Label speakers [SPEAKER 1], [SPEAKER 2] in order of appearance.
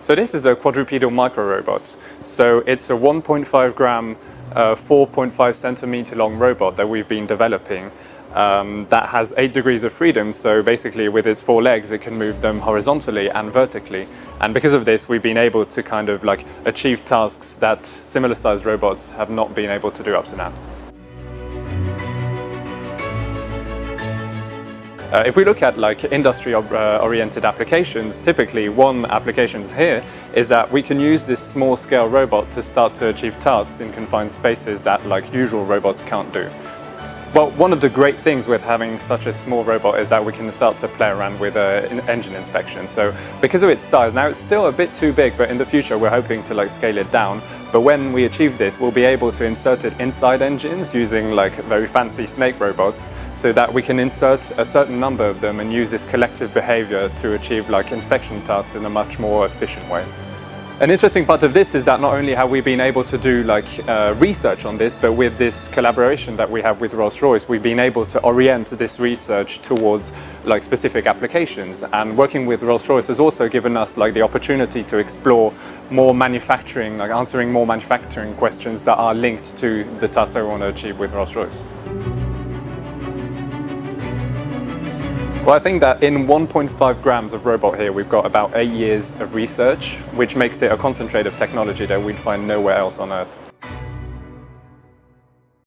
[SPEAKER 1] So this is a quadrupedal micro robot. So it's a 1.5 gram, 4.5 centimeter long robot that we've been developing that has 8 degrees of freedom. So basically with its 4 legs, it can move them horizontally and vertically. And because of this, we've been able to kind of like achieve tasks that similar sized robots have not been able to do up to now. If we look at like industry-oriented applications, typically one application here is that we can use this small-scale robot to start to achieve tasks in confined spaces that like usual robots can't do. Well, one of the great things with having such a small robot is that we can start to play around with engine inspection. So because of its size, now it's still a bit too big, but in the future we're hoping to like scale it down. But when we achieve this, we'll be able to insert it inside engines using like very fancy snake robots, so that we can insert a certain number of them and use this collective behavior to achieve like inspection tasks in a much more efficient way. An interesting part of this is that not only have we been able to do like research on this, but with this collaboration that we have with Rolls Royce, we've been able to orient this research towards like specific applications. And working with Rolls Royce has also given us like the opportunity to explore more manufacturing, like answering more manufacturing questions that are linked to the tasks that we want to achieve with Rolls Royce. Well, I think that in 1.5 grams of robot here, we've got about 8 years of research, which makes it a concentrate of technology that we'd find nowhere else on Earth.